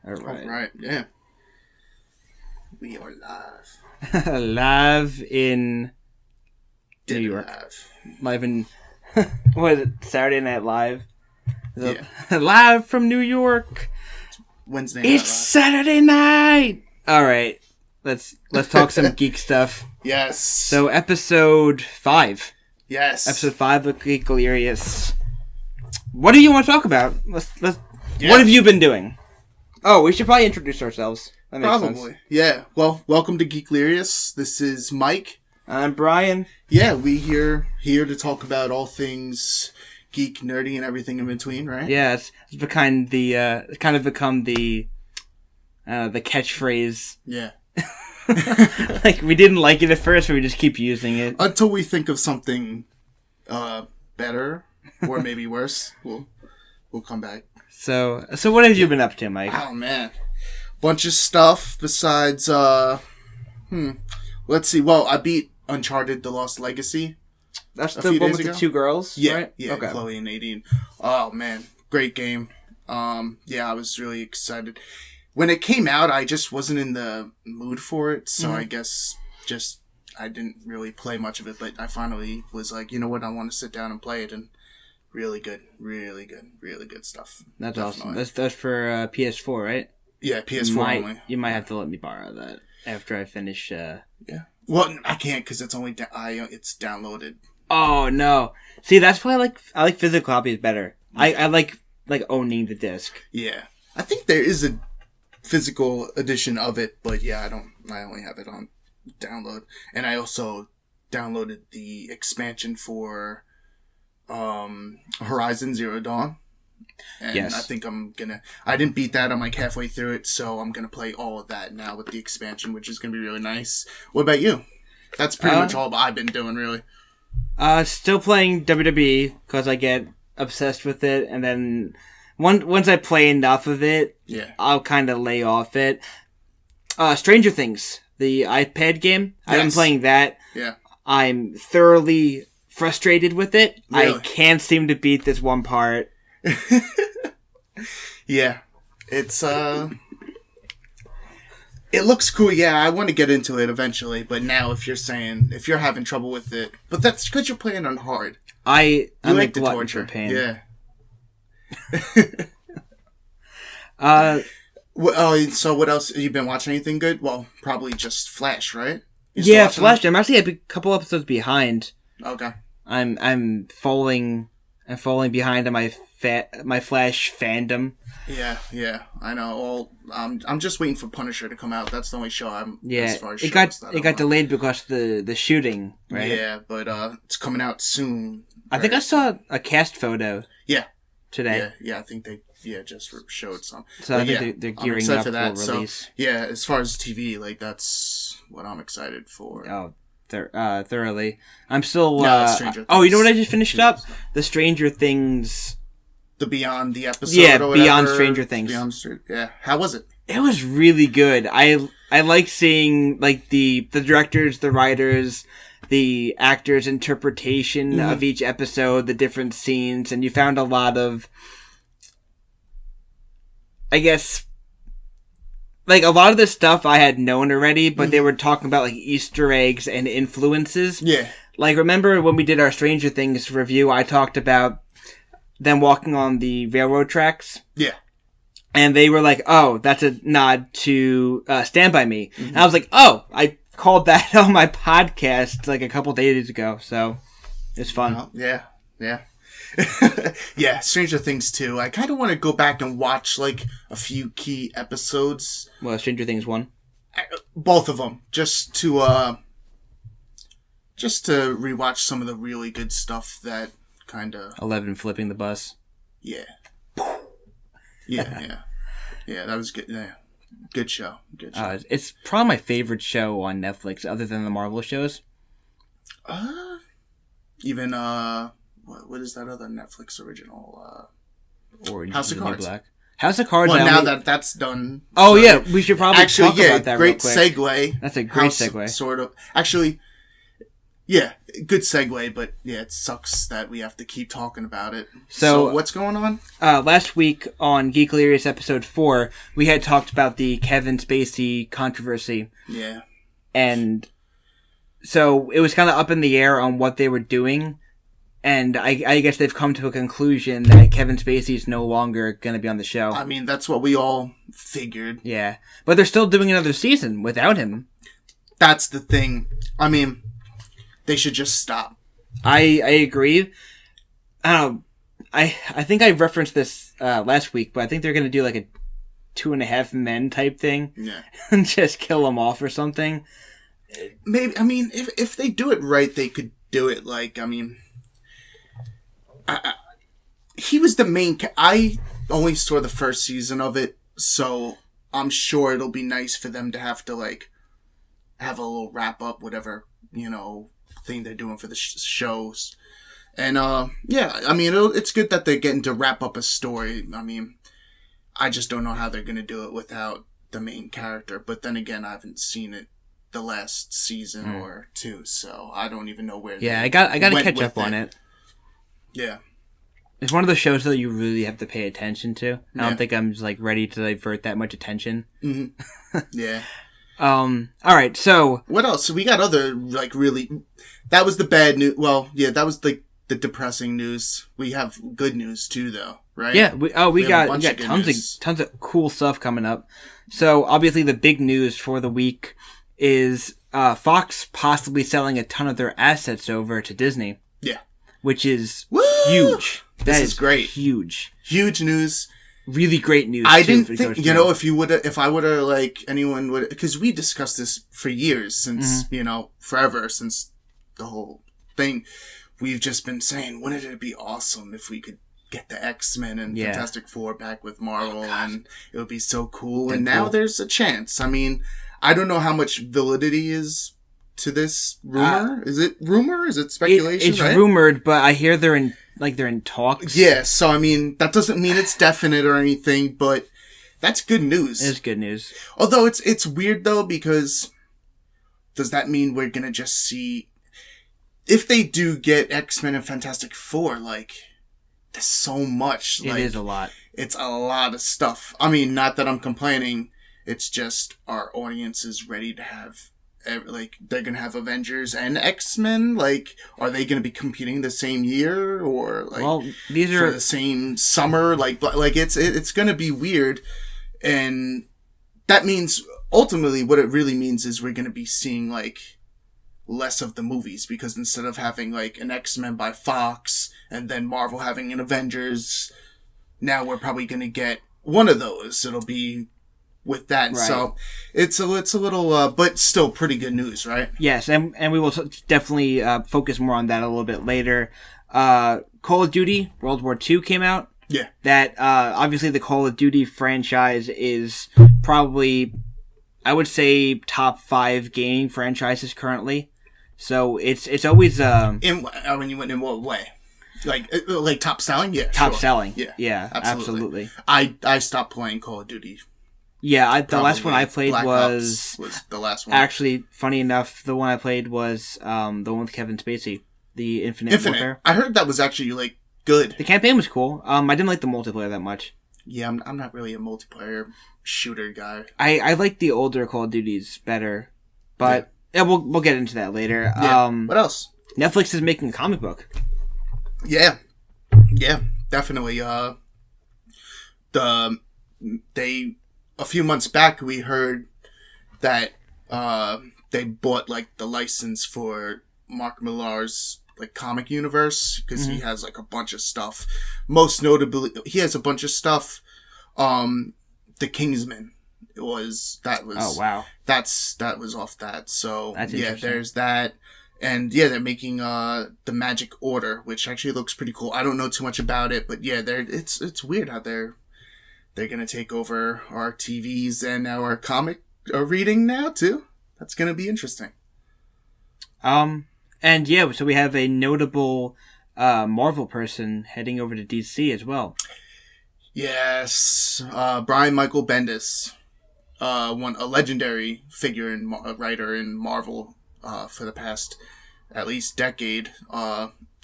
All right. Yeah. We are live. Live in New York. Live in, what is it, Saturday Night Live? Yeah. Live from New York. Wednesday night. It's Saturday night. All right. Let's talk some geek stuff. Yes. So episode 5. Yes. Episode 5 of Geeklirious. What do you want to talk about? Yeah. What have you been doing? Oh, we should probably introduce ourselves. That makes Probably. sense. Yeah. Well, welcome to Geeklirious. This is Mike. I'm Brian. Yeah, we here to talk about all things geek, nerdy, and everything in between, right? Yeah, it's become the catchphrase. Yeah. Like, we didn't like it at first, but we just keep using it. Until we think of something better or maybe worse, we'll come back. So what have you been up to, Mike? Oh man, bunch of stuff besides let's see. Well, I beat Uncharted: The Lost Legacy. That's the one with the 2 girls, Yeah, right? yeah, Okay. Chloe and Nadine. Oh man, great game. Yeah, I was really excited. When it came out, I just wasn't in the mood for it, so I guess I didn't really play much of it, but I finally was like, you know what, I want to sit down and play it, and really good stuff. That's Definitely. awesome. That's for PS4, right? Yeah, PS4 only. You might have to let me borrow that after I finish. Yeah. Well, I can't because it's only it's downloaded. Oh no! See, that's why I like physical copies better. I like owning the disc. Yeah, I think there is a physical edition of it, but yeah, I only have it on download, and I also downloaded the expansion for Horizon Zero Dawn. And yes. I think I didn't beat that. I'm like halfway through it, so I'm gonna play all of that now with the expansion, which is gonna be really nice. What about you? That's pretty much all I've been doing, really. Still playing WWE because I get obsessed with it, and then once I play enough of it, yeah, I'll kind of lay off it. Stranger Things, the iPad game. Yes. I've been playing that. Yeah, I'm thoroughly frustrated with it. Really? I can't seem to beat this one part. Yeah, it's it looks cool. Yeah, I want to get into it eventually, but now if you're having trouble with it, but that's because you're playing on hard. I'm like the glutton torture. for pain. Yeah. So what else? Have you been watching anything good? Well, probably just Flash, right? Yeah, Flash. I'm actually a couple episodes behind. Okay. I'm falling behind on my Flash fandom. Yeah, I know. Well, I'm just waiting for Punisher to come out. That's the only show I'm. Yeah, as far as it got delayed because of the shooting, right? Yeah, but it's coming out soon. I think I saw a cast photo. Yeah. Today. Yeah, I think they just showed some. So I think they're gearing up for release. So, yeah, as far as TV, that's what I'm excited for. Oh, thoroughly. I'm still. Stranger Things. Oh, you know what I just finished up? The Stranger Things. The Beyond the episode. Yeah, or whatever. Beyond Stranger Things. Yeah, how was it? It was really good. I like seeing the directors, the writers, the actors' interpretation of each episode, the different scenes, and you found a lot of, I guess, a lot of this stuff I had known already, but they were talking about Easter eggs and influences. Yeah. Remember when we did our Stranger Things review, I talked about them walking on the railroad tracks? Yeah. And they were like, oh, that's a nod to Stand By Me. And I was like, oh, I called that on my podcast a couple days ago, so it's fun. Yeah. Yeah, Stranger Things too. I kind of want to go back and watch a few key episodes. Well, Stranger Things 1? Both of them, just to rewatch some of the really good stuff that kind of 11 flipping the bus. Yeah. Yeah, that was good. Yeah. Good show. It's probably my favorite show on Netflix, other than the Marvel shows. Even what is that other Netflix original? Orange House of Cards. Black. House of Cards. Well, now that's done. Oh yeah, we should probably actually talk about that. Great real quick. segue. That's a great segue. Sort of. Actually, Yeah, good segue, but yeah, it sucks that we have to keep talking about it. So what's going on? Last week on Geeklirious episode 4, we had talked about the Kevin Spacey controversy. Yeah. And so it was kind of up in the air on what they were doing. And I guess they've come to a conclusion that Kevin Spacey is no longer going to be on the show. I mean, that's what we all figured. Yeah. But they're still doing another season without him. That's the thing. I mean, they should just stop. I agree. I think I referenced this last week, but I think they're going to do like a 2.5 Men type thing. Yeah. And just kill him off or something. Maybe, I mean, if they do it right, they could do it like, I mean... he was the main... I only saw the first season of it, so I'm sure it'll be nice for them to have to, like, have a little wrap-up, whatever, thing they're doing for the shows. And, yeah, I mean, it's good that they're getting to wrap up a story. I mean, I just don't know how they're going to do it without the main character. But then again, I haven't seen it the last season or two, so I don't even know where. Yeah, I got to catch up on it. Yeah, it's one of those shows that you really have to pay attention to. I don't think I'm just like ready to divert that much attention. Mm-hmm. Yeah. All right. So what else? So we got other like really. That was the bad news. Well, yeah, that was like the depressing news. We have good news too, though, right? Yeah. We got tons of cool stuff coming up. So obviously the big news for the week is Fox possibly selling a ton of their assets over to Disney. Yeah. Which is Woo! huge. This is great. Huge. Huge news. Really great news. I didn't think, if I would have, like, anyone would, because we discussed this for years, since, forever, since the whole thing. We've just been saying, wouldn't it be awesome if we could get the X-Men and Fantastic Four back with Marvel, and it would be so cool. And now there's a chance. I mean, I don't know how much validity is to this rumor. Is it rumor? Is it speculation? It's rumored, but I hear they're in talks. Yeah, so I mean, that doesn't mean it's definite or anything, but that's good news. It's good news. Although it's weird though, because does that mean we're gonna just see, if they do get X-Men and Fantastic Four, like, there's so much. It is a lot. It's a lot of stuff. I mean, not that I'm complaining. It's just our audience is ready to have, like, they're gonna have Avengers and X-Men. Like, are they gonna be competing the same year, or like, these for are the same summer? Like it's gonna be weird, and that means ultimately what it really means is we're gonna be seeing like less of the movies, because instead of having like an X-Men by Fox and then Marvel having an Avengers, now we're probably gonna get one of those. It'll be with that. Right. So it's a little, but still pretty good news, right? Yes. And we will definitely, focus more on that a little bit later. Call of Duty World War II came out. Yeah. That, obviously the Call of Duty franchise is probably, I would say, top 5 gaming franchises currently. So it's always, when you went in what way? Like top selling? Yeah. Top sure. selling. Yeah. Yeah. Absolutely. I stopped playing Call of Duty. Yeah, the last one I played was the last one. Actually, funny enough, the one I played was the one with Kevin Spacey, the Infinite Warfare. I heard that was actually like good. The campaign was cool. I didn't like the multiplayer that much. Yeah, I'm not really a multiplayer shooter guy. I like the older Call of Duties better, but we'll get into that later. Yeah. What else? Netflix is making a comic book. Yeah, definitely. A few months back, we heard that they bought like the license for Mark Millar's like comic universe, because he has like a bunch of stuff. Most notably, he has a bunch of stuff. The Kingsman oh wow, that was off that. So yeah, there's that. And yeah, they're making the Magic Order, which actually looks pretty cool. I don't know too much about it, but yeah, it's weird how they're gonna take over our TVs and our comic reading now too. That's gonna be interesting. And yeah, so we have a notable Marvel person heading over to DC as well. Yes, Brian Michael Bendis, a legendary figure and writer in Marvel for the past at least decade.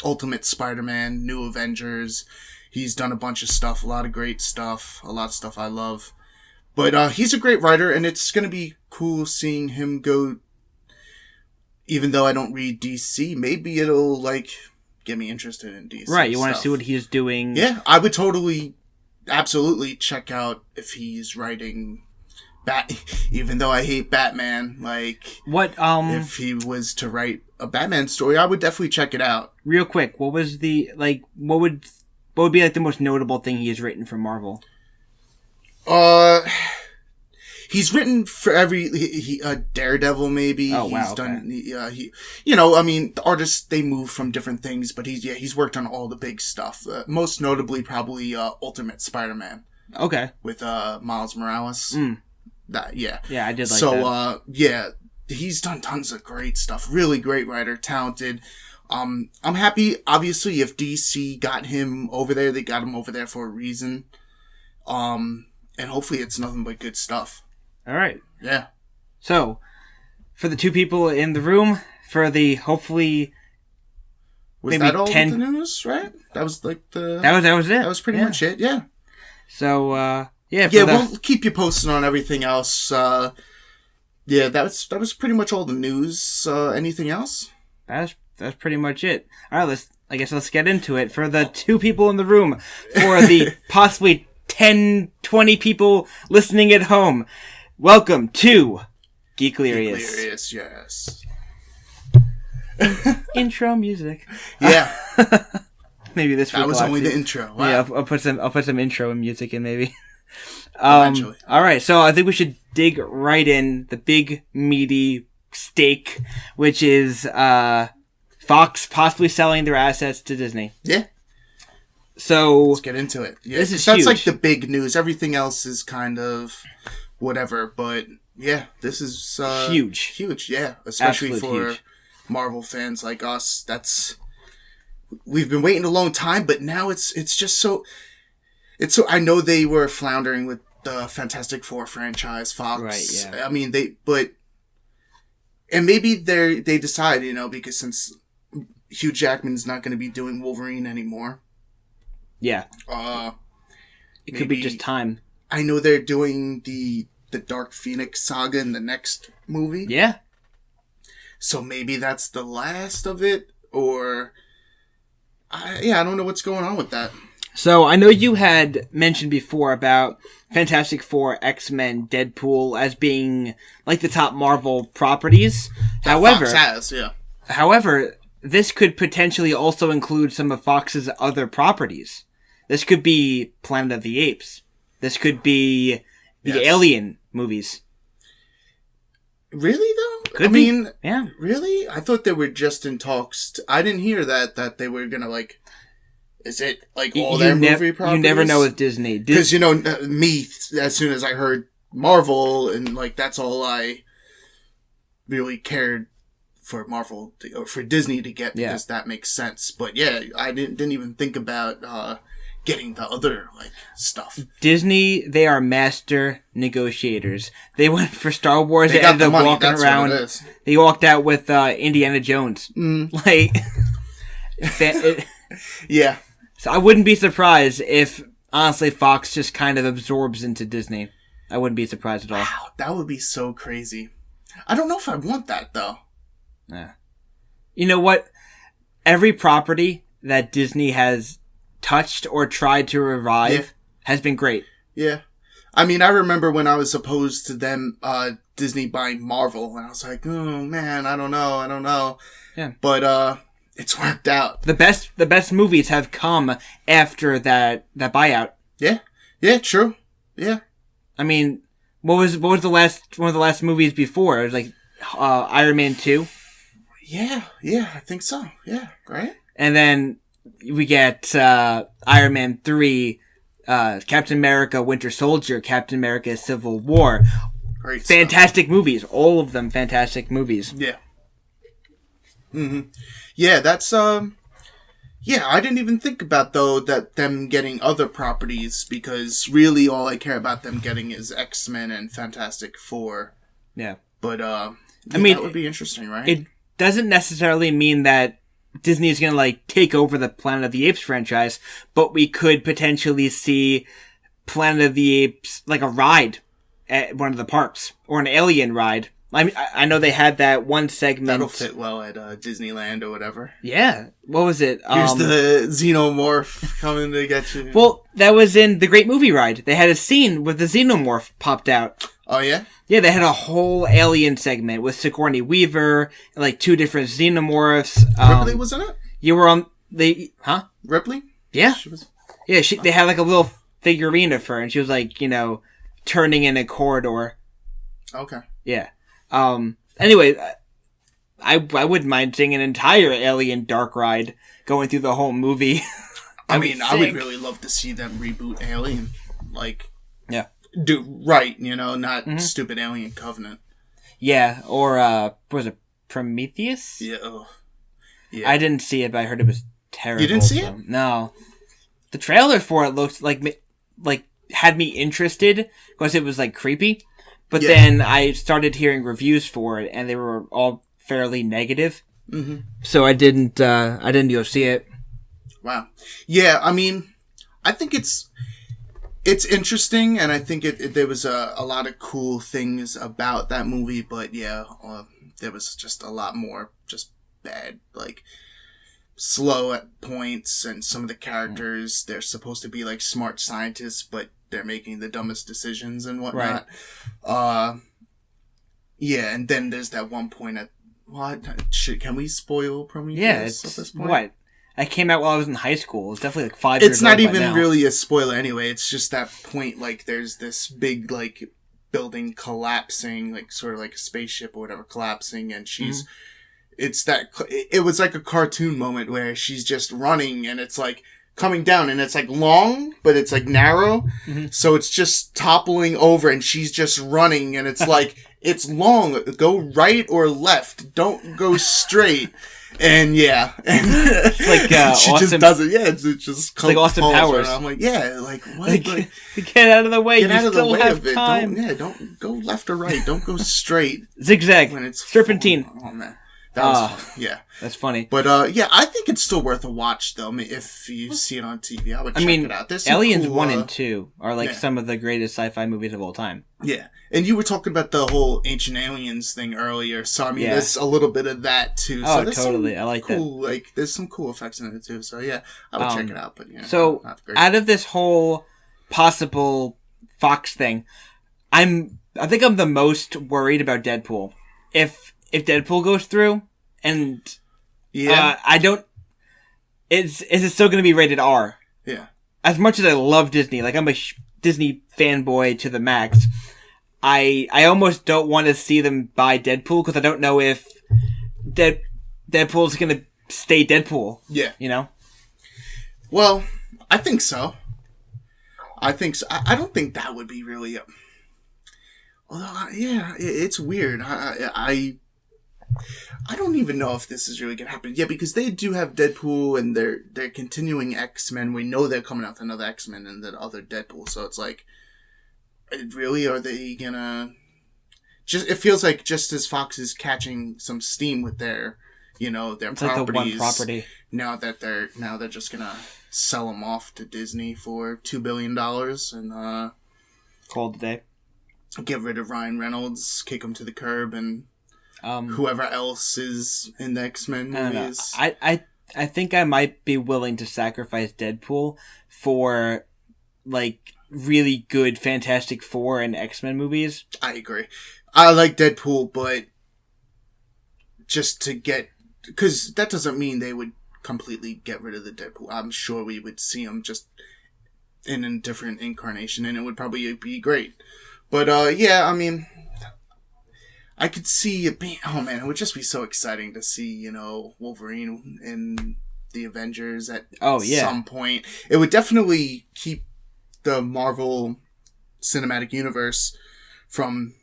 Ultimate Spider-Man, New Avengers. He's done a bunch of stuff, a lot of great stuff, a lot of stuff I love. But he's a great writer, and it's going to be cool seeing him go. Even though I don't read DC, maybe it'll, like, get me interested in DC. Right, you want to see what he's doing. Yeah, I would absolutely check out if he's writing even though I hate Batman, like, if he was to write a Batman story, I would definitely check it out. Real quick, what was the, like, what would be, like, the most notable thing he has written for Marvel? He's written for Daredevil, maybe. Oh, wow. He's done, the artists, they move from different things, but he's worked on all the big stuff. Most notably, probably, Ultimate Spider-Man. Okay. With, Miles Morales. Yeah, I did like that. So, he's done tons of great stuff. Really great writer, talented. I'm happy, obviously, if DC got him over there, they got him over there for a reason. And hopefully it's nothing but good stuff. All right. Yeah. So, for the two people in the room, for the hopefully was maybe that all 10... the news, right? That was like the... That was it. That was pretty much it, yeah. So, we'll keep you posted on everything else. That was pretty much all the news. Anything else? That's pretty much it. All right, let's get into it. For the two people in the room, for the possibly 10, 20 people listening at home, welcome to Geeklirious. Geeklirious, yes. Intro music. Yeah. Maybe this that was only the intro. Wow. Yeah, I'll put some intro music in maybe. Eventually. All right, so I think we should dig right in the big meaty steak, which is Fox possibly selling their assets to Disney. Yeah. So let's get into it. Yeah, this is that's huge. Like the big news. Everything else is kind of whatever, but yeah, this is huge. Huge, yeah, especially Absolute for huge. Marvel fans like us. We've been waiting a long time, but now it's just so. It's so. I know they were floundering with the Fantastic Four franchise, Fox. Right. Yeah. I mean, and maybe they decide, because since Hugh Jackman's not going to be doing Wolverine anymore. Yeah. It could be just time. I know they're doing the Dark Phoenix saga in the next movie. Yeah. So maybe that's the last of it, or I don't know what's going on with that. So I know you had mentioned before about Fantastic Four, X-Men, Deadpool as being like the top Marvel properties. However, Fox has, yeah. However, this could potentially also include some of Fox's other properties. This could be Planet of the Apes. This could be the Alien movies. Really, though? Could be. Yeah. Really? I thought they were just in talks. I didn't hear that they were going to, is it, all their movie properties? You never know with Disney. Because, me, as soon as I heard Marvel, and, that's all I really cared for Marvel, or for Disney to get, because that makes sense. But, yeah, I didn't even think about getting the other, stuff. Disney, they are master negotiators. They went for Star Wars, they ended up walking around. They walked out with Indiana Jones. Yeah. So I wouldn't be surprised if, honestly, Fox just kind of absorbs into Disney. I wouldn't be surprised at all. Wow, that would be so crazy. I don't know if I want that, though. Yeah. You know what? Every property that Disney has touched or tried to revive has been great. Yeah. I mean, I remember when I was opposed to them, Disney buying Marvel, and I was like, oh man, I don't know. Yeah. But, it's worked out. The best movies have come after that buyout. Yeah. Yeah, true. Yeah. I mean, what was one of the last movies before? It was Iron Man 2? Yeah, I think so. Yeah, right? And then we get Iron Man 3, Captain America Winter Soldier, Captain America Civil War. Great fantastic movies. All of them fantastic movies. Yeah. Mm-hmm. Yeah, that's I didn't even think about though that them getting other properties, because really all I care about them getting is X-Men and Fantastic Four. Yeah. But I mean, that would be interesting, right? doesn't necessarily mean that Disney is going to like take over the Planet of the Apes franchise, but we could potentially see Planet of the Apes like a ride at one of the parks or an alien ride. I mean, I know they had that one segment. That'll fit well at Disneyland or whatever. Yeah. What was it? Here's the xenomorph coming to get you. Well, that was in the Great Movie Ride. They had a scene with the xenomorph popped out. Oh, yeah? Yeah, they had a whole alien segment with Sigourney Weaver, and like 2 different xenomorphs. Ripley was in it? You were on huh? Ripley? Yeah. She was... Yeah, they had like a little figurine of her, and she was like, turning in a corridor. Okay. Yeah. Anyway, I wouldn't mind seeing an entire alien dark ride going through the whole movie. I would really love to see them reboot Alien. Yeah. Do right, not stupid Alien Covenant. Yeah, or, what was it, Prometheus? Yeah. Oh. Yeah. I didn't see it, but I heard it was terrible. You didn't see it? No. The trailer for it looked like had me interested because it was like creepy. But then I started hearing reviews for it, and they were all fairly negative. Mm-hmm. So I didn't go see it. Wow. Yeah, I think it's interesting, and I think there was a lot of cool things about that movie, but there was just a lot more just bad, slow at points, and some of the characters, they're supposed to be smart scientists, but they're making the dumbest decisions and whatnot. Right. And then there's that one point at can we spoil Prometheus at this point? What? I came out while I was in high school. It's definitely 5 years old. It's not even really a spoiler anyway. It's just that point, there's this big building collapsing, sort of like a spaceship or whatever collapsing, and she's it was like a cartoon moment where she's just running, and it's coming down, and it's long, but it's narrow, so it's just toppling over, and she's just running, and it's it's long. Go right or left. Don't go straight. And it's she Austin, just does it. Yeah, it's just it's like Austin Powers. I'm what? Get out of the way. Get out of the way have of it. Time. Don't go left or right. Don't go straight. Zigzag. When it's serpentine. Oh man. That was fun. Yeah. That's funny. But, I think it's still worth a watch, though. If you see it on TV, I would check it out. There's Aliens cool, 1 and 2 are, some of the greatest sci-fi movies of all time. Yeah. And you were talking about the whole Ancient Aliens thing earlier, so, there's a little bit of that, too. Oh, so totally. I like cool, that. There's some cool effects in it, too. So, yeah, I would check it out. But, so, out of this whole possible Fox thing, I think I'm the most worried about Deadpool. If Deadpool goes through... And I don't. Is it still going to be rated R? Yeah. As much as I love Disney, I'm a Disney fanboy to the max. I almost don't want to see them buy Deadpool because I don't know if Deadpool's going to stay Deadpool. Yeah. Well, I think so. I don't think that would be really. Although, it's weird. I don't even know if this is really going to happen. Yeah, because they do have Deadpool, and they're continuing X-Men. We know they're coming out with another X-Men and the other Deadpool. So it's really, are they going to... It feels like just as Fox is catching some steam with their it's properties. Like the one property. Now they're just going to sell them off to Disney for $2 billion and... Call it a day. Get rid of Ryan Reynolds, kick him to the curb, and... whoever else is in the X-Men movies. I think I might be willing to sacrifice Deadpool for really good Fantastic Four and X-Men movies. I agree. I like Deadpool, but just to get... Because that doesn't mean they would completely get rid of the Deadpool. I'm sure we would see him just in a different incarnation, and it would probably be great. But, I could see it being... Oh, man, it would just be so exciting to see, Wolverine in the Avengers at some point. It would definitely keep the Marvel Cinematic Universe from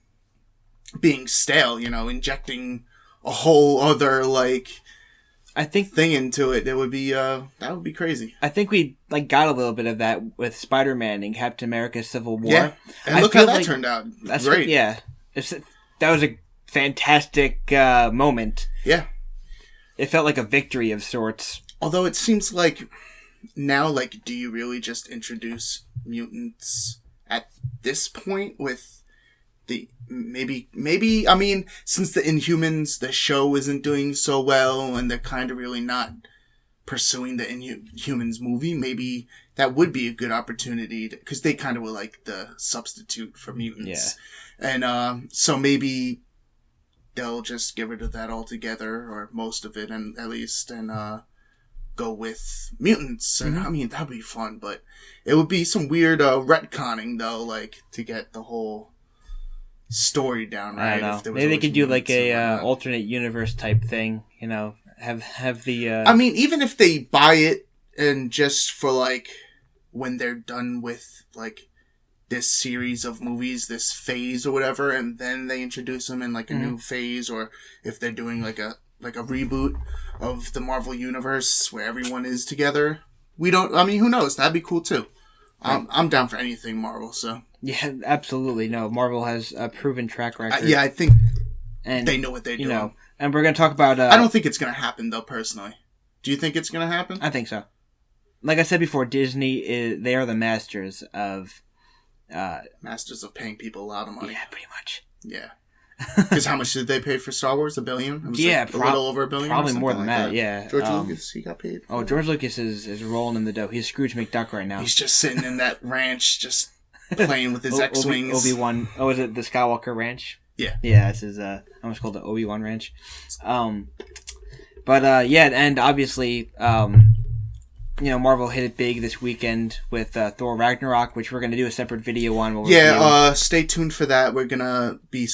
being stale, injecting a whole other, I think thing into it. It would be, that would be crazy. I think we, got a little bit of that with Spider-Man and Captain America Civil War. Yeah, and look how that turned out. That's great. Yeah. That was a fantastic moment. Yeah. it felt like a victory of sorts. Although it seems like now, like, do you really just introduce mutants at this point with the maybe I mean, since the Inhumans, the show isn't doing so well and they're kind of really not pursuing the Inhumans movie, maybe that would be a good opportunity because they kind of were like the substitute for mutants. Yeah. And so maybe they'll just get rid of that altogether, or most of it, and at least, and go with mutants. And I mean, that'd be fun, but it would be some weird retconning though, like to get the whole story down right. I don't know. Maybe they could do like a alternate universe type thing, you know, have the I mean, even if they buy it and just for like when they're done with like this series of movies, this phase or whatever, and then they introduce them in like a new phase, or if they're doing like a reboot of the Marvel universe where everyone is together. I mean, who knows? That'd be cool too. Right. I'm down for anything Marvel, so. Yeah, absolutely. No, Marvel has a proven track record. Yeah, I think they know what they're doing. Know, and we're going to talk about... I don't think it's going to happen, though, personally. Do you think it's going to happen? I think so. Like I said before, Disney, they are the masters of... masters of paying people a lot of money. Yeah, pretty much. Yeah. Because how much did they pay for Star Wars? $1 billion? Yeah, like a little over $1 billion? Probably more than that, yeah. George Lucas, he got paid? Oh, George Lucas is rolling in the dough. He's Scrooge McDuck right now. He's just sitting in that ranch, just playing with his X-Wings. Obi-Wan. Oh, is it the Skywalker Ranch? Yeah. Yeah, this is almost called the Obi-Wan Ranch. Yeah, and obviously, Marvel hit it big this weekend with Thor Ragnarok, which we're going to do a separate video on. Stay tuned for that. We're going to be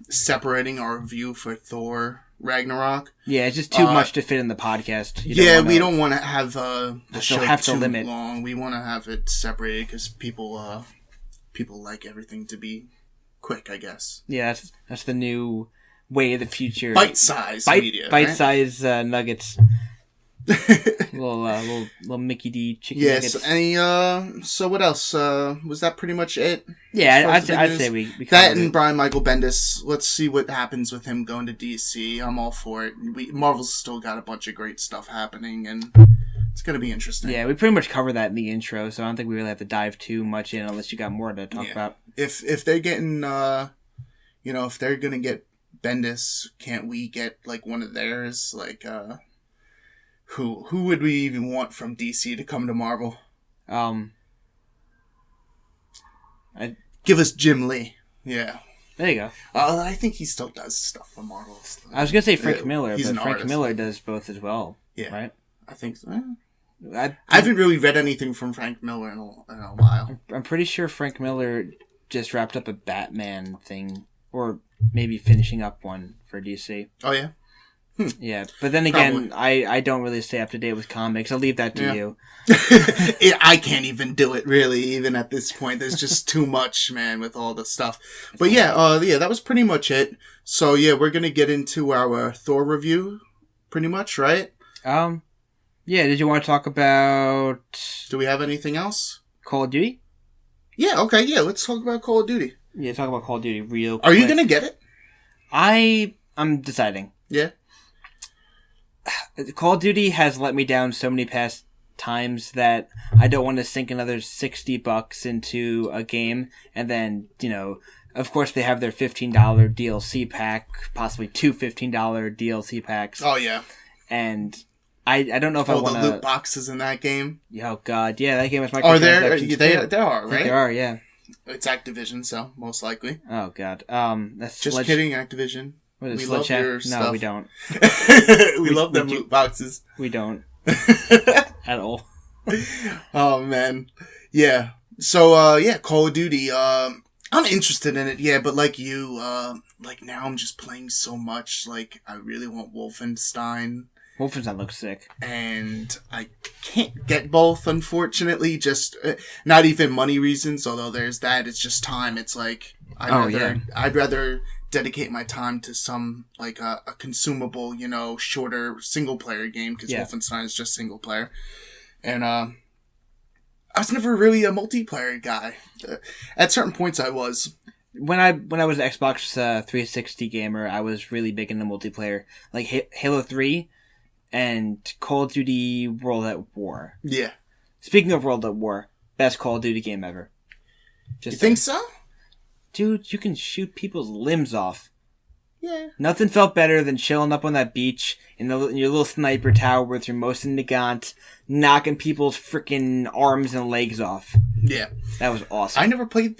separating our review for Thor Ragnarok. Yeah, it's just too much to fit in the podcast. We don't want to have the show too long. We want to have it separated because people like everything to be quick, I guess. Yeah, that's the new way of the future. Bite-sized media. Bite-sized nuggets. little Mickey D chicken nuggets. Yes. So what else? Was that pretty much it? Yeah, I'd say we that and Brian Michael Bendis. Let's see what happens with him going to DC. I'm all for it. Marvel's still got a bunch of great stuff happening, and it's gonna be interesting. Yeah, we pretty much covered that in the intro, so I don't think we really have to dive too much in unless you got more to talk about. If they're getting, if they're gonna get Bendis, can't we get like one of theirs? Like, who would we even want from DC to come to Marvel? Give us Jim Lee. Yeah. There you go. I think he still does stuff for Marvel. I was gonna say Frank Miller, but Frank Miller does both as well. Yeah. Right? I think so. I haven't really read anything from Frank Miller in a while. I'm pretty sure Frank Miller just wrapped up a Batman thing, or maybe finishing up one for DC. Oh, yeah? Yeah, but then again, I don't really stay up to date with comics. I'll leave that to you. I can't even do it, really, even at this point. There's just too much, man, with all the stuff. But that was pretty much it. So, yeah, we're going to get into our Thor review, pretty much, right? Yeah, did you want to talk about... Do we have anything else? Call of Duty? Yeah, okay, let's talk about Call of Duty. Yeah, talk about Call of Duty real quick. Are you going to get it? I'm deciding. Yeah? Call of Duty has let me down so many past times that I don't want to sink another $60 into a game, and then, of course they have their $15 DLC pack, possibly two $15 DLC packs. Oh, yeah. And I don't know if I want to... the loot boxes in that game? Oh, God. Yeah, that game is microtransactions. Are there? There are, right? There are, yeah. It's Activision, so most likely. Oh, God. That's just kidding, Activision. We love your stuff. No, we don't. we love them loot boxes. We don't. At all. Oh, man. Yeah. So, Call of Duty. I'm interested in it, yeah, but like you, now I'm just playing so much. Like, I really want Wolfenstein. Wolfenstein looks sick. And I can't get both, unfortunately. Just, not even money reasons, although there's that. It's just time. It's like, I'd rather dedicate my time to some, like, a consumable, shorter single-player game, because Wolfenstein is just single-player. And, I was never really a multiplayer guy. At certain points I was. when I was an Xbox 360 gamer, I was really big into multiplayer, like Halo 3 and Call of Duty World at War. Yeah. Speaking of World at War, best Call of Duty game ever. You think so? Dude, you can shoot people's limbs off. Yeah. Nothing felt better than chilling up on that beach in your little sniper tower with your Mosin Nagant, knocking people's freaking arms and legs off. Yeah. That was awesome. I never played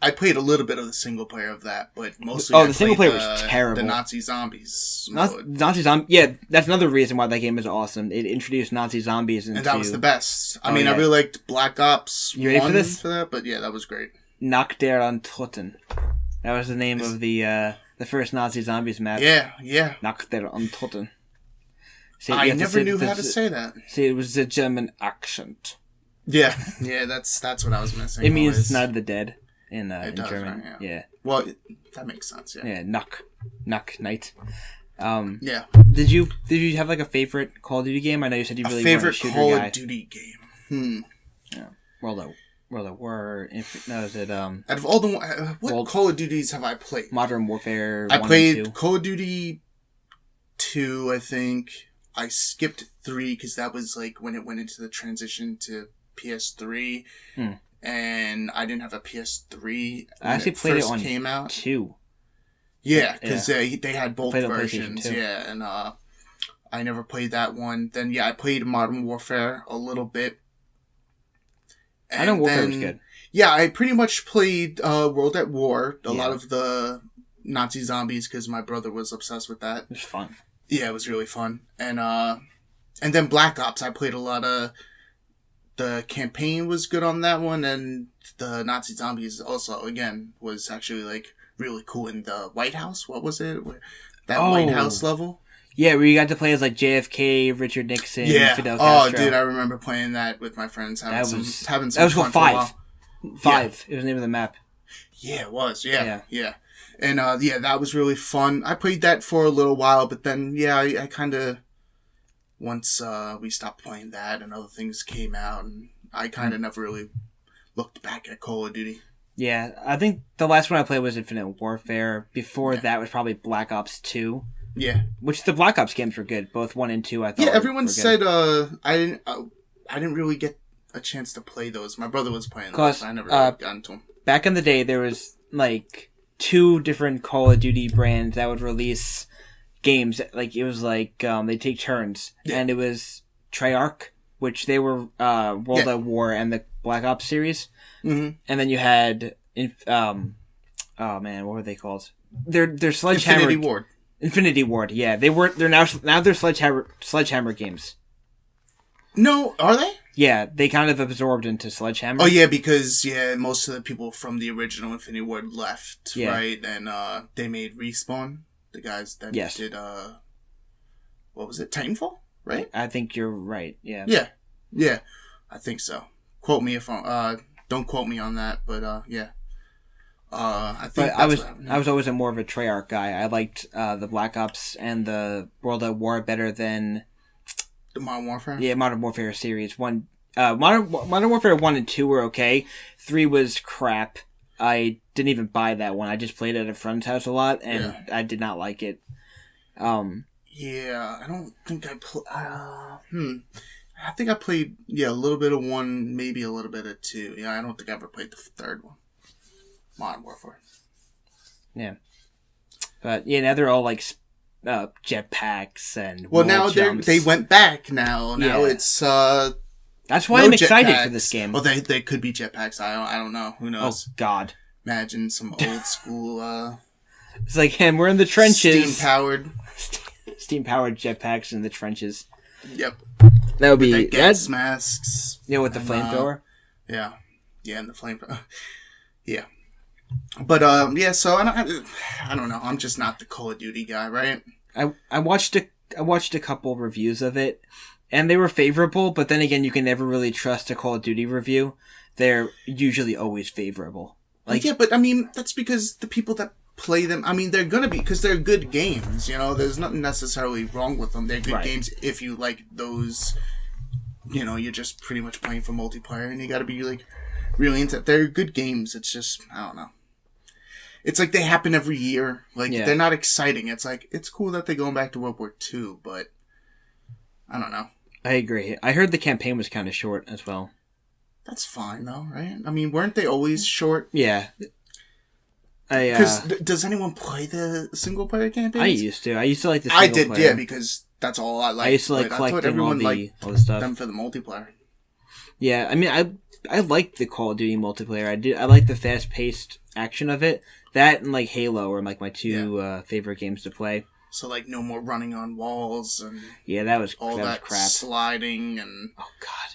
I played a little bit of the single player of that, but mostly the single player was terrible. The Nazi zombies. Nazi zombies. Yeah, that's another reason why that game is awesome. It introduced Nazi zombies into... And that was the best. I mean, I really liked Black Ops. You ready for this? For that, but yeah, that was great. Nach der Untoten. That was the name of the first Nazi zombies map. Yeah. Nach der Untoten. See, I never knew how to say that. See, it was the German accent. Yeah, that's what I was missing. It means Night of the Dead in German. Right, yeah. Well, that makes sense. Yeah. Yeah, Nach night. Yeah. Did you have like a favorite Call of Duty game? I know you said you really wanted to shoot a favorite Call of Duty game. Yeah. World at War. No, is it out of all the what Call of Duties have I played? Modern Warfare. I 1 played and 2. Call of Duty 2. I think I skipped 3 because that was like when it went into the transition to PS3, and I didn't have a PS3. I actually played it on came out 2. Yeah, because they had both played versions. Yeah, and I never played that one. Then I played Modern Warfare a little bit. And Modern Warfare was good. Yeah, I pretty much played World at War. A lot of the Nazi zombies because my brother was obsessed with that. It was fun. Yeah, it was really fun. And then Black Ops, I played a lot of. The campaign was good on that one, and the Nazi zombies also, again, was actually, like, really cool in the White House. What was it? That White House level? Yeah, where you got to play as, like, JFK, Richard Nixon, Fidel Castro. Oh, dude, I remember playing that with my friends, having some fun for a while. 5. It was the name of the map. Yeah, it was. Yeah. And, that was really fun. I played that for a little while, but then, I kind of... Once we stopped playing that and other things came out, and I kind of never really looked back at Call of Duty. Yeah, I think the last one I played was Infinite Warfare. Before that was probably Black Ops 2. Yeah. Which the Black Ops games were good. Both 1 and 2, I thought. Yeah, everyone said I didn't really get a chance to play those. My brother was playing those. I never really got into them. Back in the day, there was, like, 2 different Call of Duty brands that would release... games. Like it was like they take turns, and it was Treyarch, which they were World at War and the Black Ops series, and then you had oh man, what were they called? They're Sledgehammer. Infinity Ward. Yeah, they're now they're Sledgehammer games. No, are they? Yeah, they kind of absorbed into Sledgehammer. Oh yeah, because most of the people from the original Infinity Ward left, right? And they made Respawn. The guys that did, what was it, Titanfall, right? I think you're right, yeah. Yeah, I think so. Quote me if don't quote me on that, but yeah. I think I was always more of a Treyarch guy. I liked the Black Ops and the World at War better than... The Modern Warfare? Yeah, Modern Warfare series. Modern Warfare 1 and 2 were okay. 3 was crap. I didn't even buy that one. I just played it at a friend's house a lot, and I did not like it. Yeah, I don't think I played... I think I played, a little bit of 1, maybe a little bit of 2. Yeah, I don't think I ever played the third one. Modern Warfare. Yeah. But, now they're all, like, jetpacks and now they went back now. Now it's... That's why I'm excited for this game. Well, they could be jetpacks. I don't know. Who knows? Oh, God. Imagine some old school... It's like him. We're in the trenches. Steam-powered jetpacks in the trenches. Yep. That would be... With the gas masks. With the flamethrower? Yeah. Yeah, and the flamethrower. Yeah. But, so I don't know. I'm just not the Call of Duty guy, right? I watched a couple reviews of it. And they were favorable, but then again, you can never really trust a Call of Duty review. They're usually always favorable. But I mean, that's because the people that play them, I mean, they're gonna be, because they're good games, there's nothing necessarily wrong with them. They're good games if you like those, you're just pretty much playing for multiplayer, and you gotta be, really into it. They're good games, it's just, I don't know. it's like they happen every year. Like, Yeah. they're not exciting. It's like, it's cool that they're going back to World War II, but I don't know. I agree. I heard the campaign was kind of short as well. That's fine, though, right? I mean, weren't they always short? Yeah. Because does anyone play the single-player campaigns? I used to like the single I did, player. yeah, because that's all I liked. I used to like collecting all the stuff. Them for the multiplayer. Yeah, I mean, I like the Call of Duty multiplayer. I like the fast-paced action of it. That and like Halo are like my two favorite games to play. So like no more running on walls and that was crap. Sliding and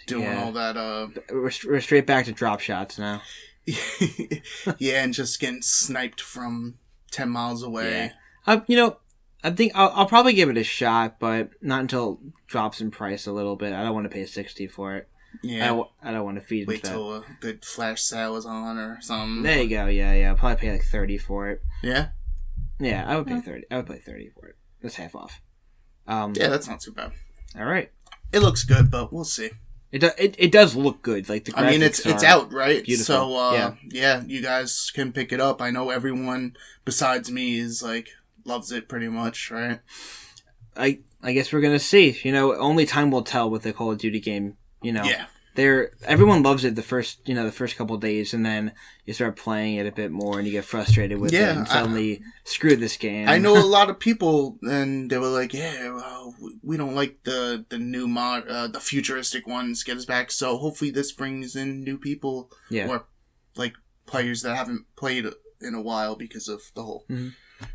doing all that. We're straight back to drop shots now. Yeah, and just getting sniped from 10 miles away. Yeah. I think I'll probably give it a shot, but not until it drops in price a little bit. I don't want to pay $60 for it. Yeah, I don't want to feed. Wait till a good flash sale is on or something. There you go. Yeah. I'll probably pay like $30 for it. Yeah. Yeah, I would pay $30. I would pay $30 for it. That's half off. Yeah, that's not too bad. All right. It looks good, but we'll see. It does look good. Like the graphics. I mean, it's out, right? Beautiful. So yeah, you guys can pick it up. I know everyone besides me is like loves it pretty much, right? I guess we're gonna see. Only time will tell with the Call of Duty game. Yeah. Everyone loves it the first couple of days, and then you start playing it a bit more, and you get frustrated with it, and suddenly screw this game. I know a lot of people, and they were like, "Yeah, well, we don't like the new mod, the futuristic ones get us back." So hopefully this brings in new people, or like players that haven't played in a while because of the whole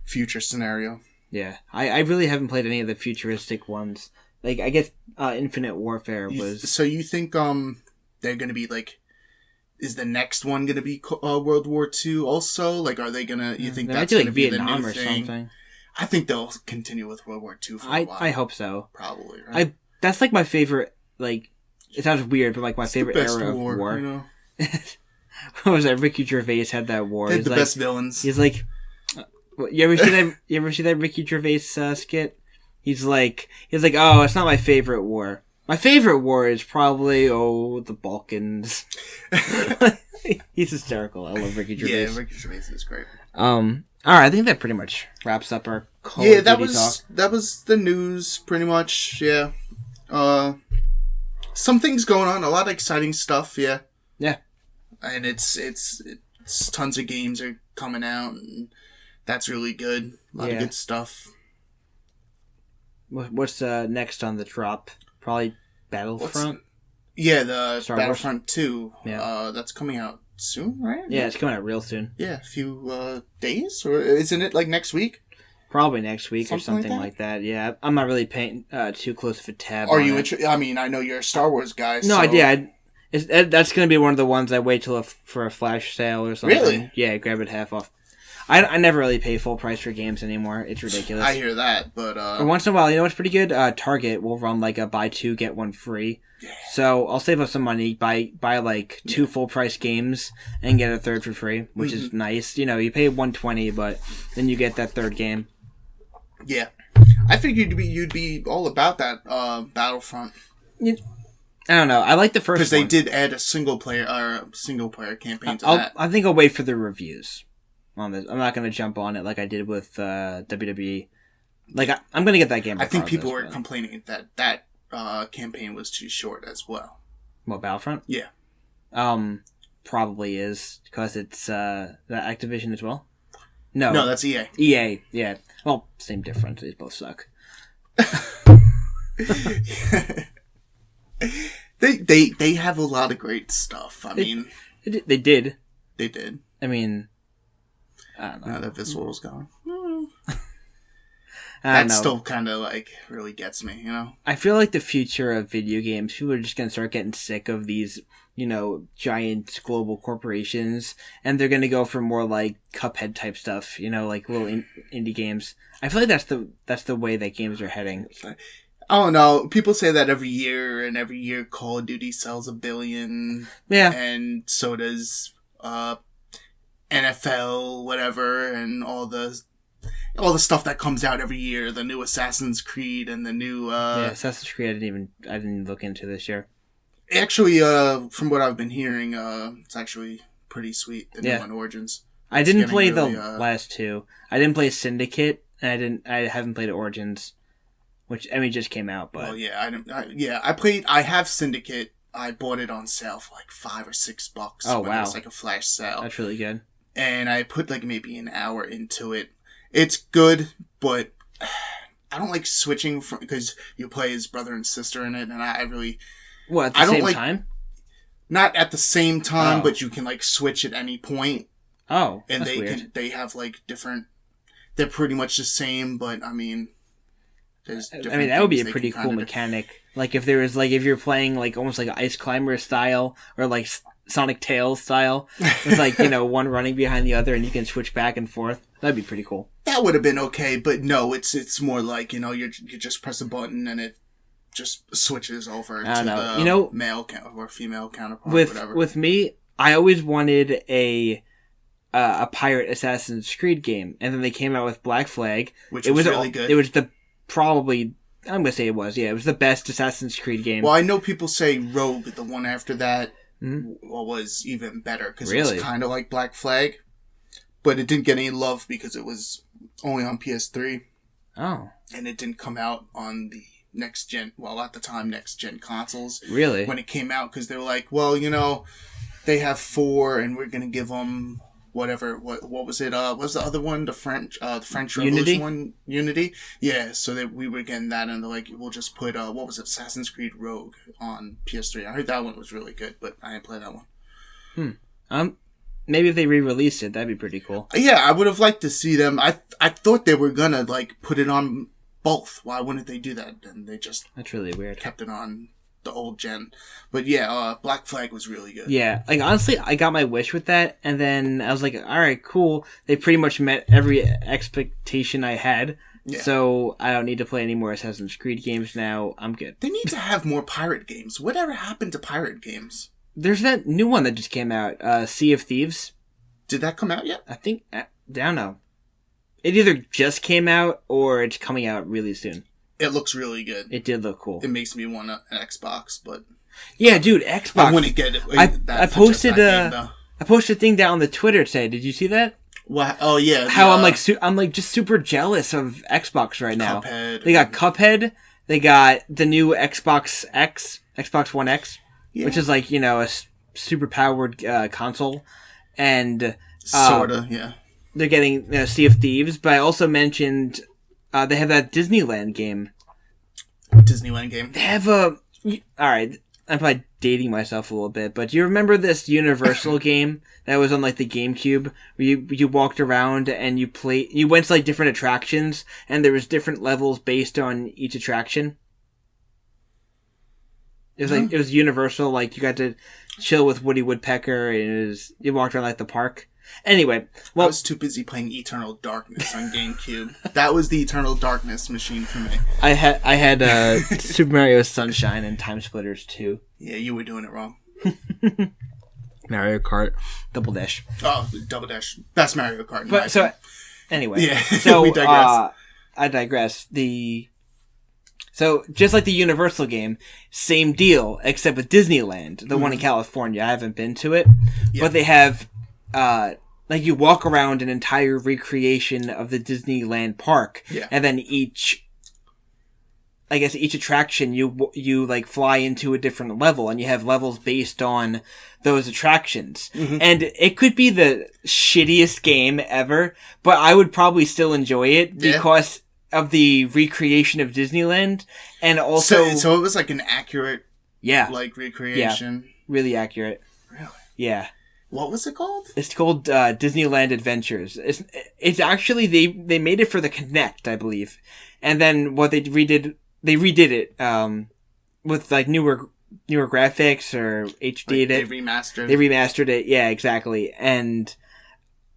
future scenario. Yeah, I really haven't played any of the futuristic ones. Like, I guess Infinite Warfare was... So you think they're going to be, like... Is the next one going to be World War II also? Like, are they going to... You think that's going to be Vietnam the new thing? Something? I think they'll continue with World War II for a while. I hope so. Probably, right? That's, like, my favorite, like... It sounds weird, but, like, my favorite era of war. You know? What was that? Ricky Gervais had that war. They had the best villains. He's like... You ever see that Ricky Gervais skit? He's like, oh, it's not my favorite war. My favorite war is probably, the Balkans. He's hysterical. I love Ricky Gervais. Yeah, Ricky Gervais is great. All right, I think that pretty much wraps up our Call of Duty talk. That was the news, pretty much. Yeah. Some things going on. A lot of exciting stuff. Yeah. Yeah. And it's tons of games are coming out, and that's really good. A lot of good stuff. What's next on the drop? Probably Battlefront? The Star Battlefront Wars? 2. Yeah. That's coming out soon, right? Yeah, it's coming out real soon. Yeah, a few days? Or isn't it like next week? Probably next week or something like that. Yeah, I'm not really paying too close of a tab. Are you I mean, I know you're a Star Wars guy. No idea. That's going to be one of the ones I wait till for a flash sale or something. Really? Yeah, grab it half off. I never really pay full price for games anymore. It's ridiculous. I hear that, but... Or once in a while, you know what's pretty good? Target will run like a buy two, get one free. Yeah. So I'll save up some money, buy like two full price games, and get a third for free, which is nice. You pay $120, but then you get that third game. Yeah. I figured you'd be all about that Battlefront. I don't know. I like the first one. Because they did add a single player campaign to that. I think I'll wait for the reviews on this. I'm not going to jump on it like I did with WWE. Like, I'm going to get that game. I think people were complaining that campaign was too short as well. What, Battlefront? Yeah. Probably is, because it's that Activision as well. No, that's EA. EA, yeah. Well, same difference. They both suck. They have a lot of great stuff. I mean... They did. They did. I mean... I don't know. Now that Visceral's gone. That still kind of, really gets me, I feel like the future of video games, people are just going to start getting sick of these, giant global corporations, and they're going to go for more, Cuphead type stuff, like little indie games. I feel like that's the way that games are heading. I don't know. People say that every year, and every year Call of Duty sells 1 billion. Yeah. And so does NFL, whatever, and all the stuff that comes out every year. The new Assassin's Creed and the new... Assassin's Creed I didn't look into this year. Actually, from what I've been hearing, it's actually pretty sweet. The new one, Origins. I didn't play really, the last two. I didn't play Syndicate, and I haven't played Origins, which just came out. But I have Syndicate. I bought it on sale for like $5 or $6. Oh wow! It was like a flash sale. That's really good. And I put like maybe an hour into it. It's good, but I don't like switching from because you play his brother and sister in it, and I really at the same time. Not at the same time, but you can like switch at any point. Oh, and that's weird. They have like different. They're pretty much the same, but I mean, there's. That would be a pretty cool mechanic. Like if there was like if you're playing like almost like Ice Climber style or like Sonic Tails style, with like one running behind the other, and you can switch back and forth. That'd be pretty cool. That would have been okay, but no, it's more like you just press a button and it just switches over to the male or female counterpart. Whatever. With me, I always wanted a pirate Assassin's Creed game, and then they came out with Black Flag, which was really good. It was I'm gonna say it was the best Assassin's Creed game. Well, I know people say Rogue, the one after that, was even better because it was kind of like Black Flag, but it didn't get any love because it was only on PS3. Oh, and it didn't come out on the next gen. Well, at the time, next gen consoles. Really, when it came out, because they were like, well, they have 4, and we're gonna give them. Whatever, what was it? What was the other one? The French Revolution Unity? one? Unity? Yeah, so that we were getting that, and they're like, we'll just put, what was it? Assassin's Creed Rogue on PS3. I heard that one was really good, but I didn't play that one. Maybe if they re-released it, that'd be pretty cool. Yeah, I would have liked to see them. I thought they were gonna, like, put it on both. Why wouldn't they do that? And they just... That's really weird. Kept it on the old gen. But yeah, Black Flag was really good. Yeah, like honestly, I got my wish with that, and then I was like, alright, cool. They pretty much met every expectation I had, so I don't need to play any more Assassin's Creed games now. I'm good. They need to have more pirate games. Whatever happened to pirate games? There's that new one that just came out, Sea of Thieves. Did that come out yet? I think, I don't know. It either just came out, or it's coming out really soon. It looks really good. It did look cool. It makes me want an Xbox, but yeah, dude, Xbox. I wouldn't get it. I posted I posted a thing down on the Twitter today. Did you see that? What? Oh yeah. How I'm like just super jealous of Xbox right now. Cuphead. They got Cuphead. They got the new Xbox One X, which is like a super powered console, and sorta, yeah. They're getting Sea of Thieves, but I also mentioned. They have that Disneyland game. What Disneyland game? They have alright, I'm probably dating myself a little bit, but do you remember this Universal game that was on like the GameCube where you walked around and you went to like different attractions and there was different levels based on each attraction? It was like it was Universal, like you got to chill with Woody Woodpecker and you walked around like the park. Anyway, I was too busy playing Eternal Darkness on GameCube. That was the Eternal Darkness machine for me. I had Super Mario Sunshine and Time Splitters 2. Yeah, you were doing it wrong. Mario Kart, Double Dash. Oh, Double Dash, best Mario Kart. But so anyway, yeah, so we digress. I digress. So just like the Universal game, same deal, except with Disneyland, the one in California. I haven't been to it, but they have. Like you walk around an entire recreation of the Disneyland park, and then each attraction you like fly into a different level, and you have levels based on those attractions. And it could be the shittiest game ever, but I would probably still enjoy it because of the recreation of Disneyland, and also so it was like an accurate, like recreation, really accurate, really, yeah. What was it called? It's called Disneyland Adventures. It's actually they made it for the Kinect, I believe, and then what they redid it with like newer graphics or HD'd it. They remastered it, yeah, exactly, and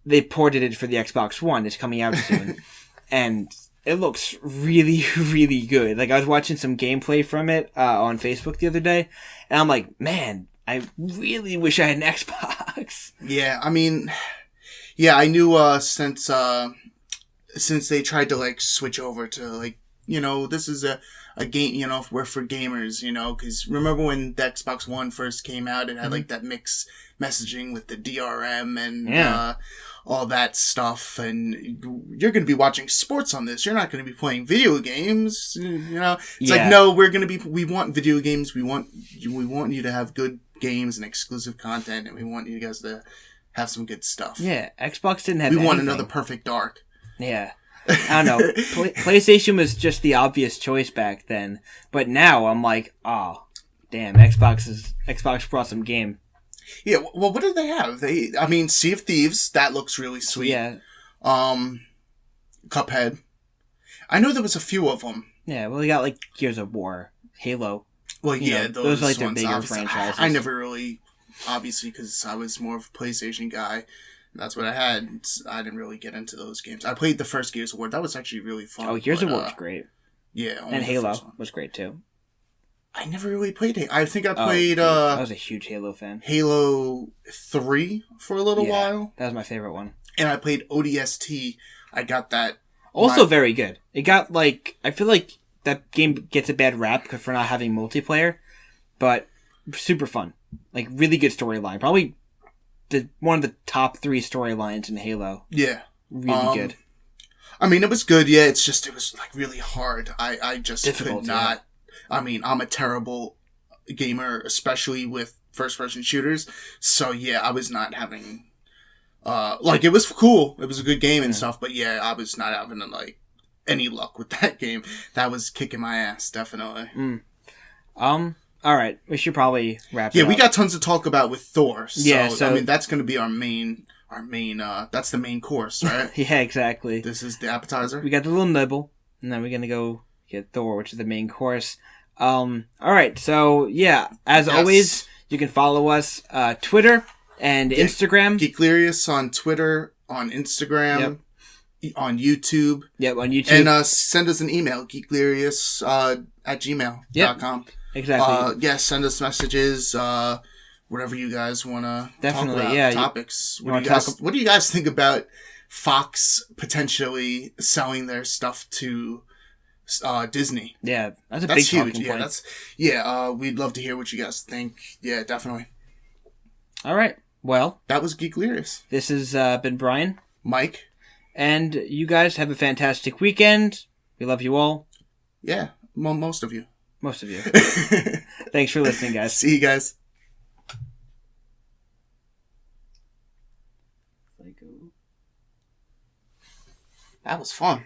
they ported it for the Xbox One. It's coming out soon, and it looks really, really good. Like I was watching some gameplay from it on Facebook the other day, and I'm like, man. I really wish I had an Xbox. Yeah, I mean, I knew since they tried to like switch over to like this is a game, we're for gamers, because remember when the Xbox One first came out, it had like that mixed messaging with the DRM and all that stuff, and you're going to be watching sports on this. You're not going to be playing video games, It's like, no, we want video games. We want you to have good games and exclusive content, and we want you guys to have some good stuff. Yeah, Xbox didn't have We anything. want another Perfect Dark. Yeah. I don't know. PlayStation was just the obvious choice back then, but now I'm like, oh, damn, Xbox brought some game. Yeah, well, what do they have? Sea of Thieves, that looks really sweet. Yeah. Cuphead. I know there was a few of them. Yeah, well, they got like Gears of War, Halo. Well, yeah, those are like their ones, bigger franchises. I never really, obviously, because I was more of a PlayStation guy. That's what I had. I didn't really get into those games. I played the first Gears of War. That was actually really fun. Oh, Gears of War was great. Yeah. And Halo was great, too. I never really played Halo. I think I played... I was a huge Halo fan. Halo 3 for a little while. That was my favorite one. And I played ODST. I got that. Also very good. It got, I feel like that game gets a bad rap for not having multiplayer, but super fun. Like, really good storyline. Probably one of the top 3 storylines in Halo. Yeah. Really good. It was good, yeah. It's just, it was, really hard. I just Difficult, could not... I'm a terrible gamer, especially with first-person shooters. So, yeah, I was not having... it was cool. It was a good game and stuff, but, yeah, I was not having, any luck with that game. That was kicking my ass, definitely. All right. We should probably wrap it up. Yeah, we got tons to talk about with Thor. So, yeah, so... that's going to be our main, that's the main course, right? Yeah, exactly. This is the appetizer. We got the little nibble, and then we're going to go get Thor, which is the main course. All right. So, yeah, as always, you can follow us, Twitter and Instagram. Geeklirious on Twitter, on Instagram, on YouTube. Yep, on YouTube. And send us an email, geeklirious at gmail.com. Exactly. Send us messages, whatever you guys want to talk about, topics. What do you guys think about Fox potentially selling their stuff to Disney? Yeah, that's a big huge. Talking point. We'd love to hear what you guys think. Yeah, definitely. All right. Well, that was Geeklirious. This has been Brian, Mike, and you guys have a fantastic weekend. We love you all. Yeah, most of you. Most of you. Thanks for listening, guys. See you guys. That was fun.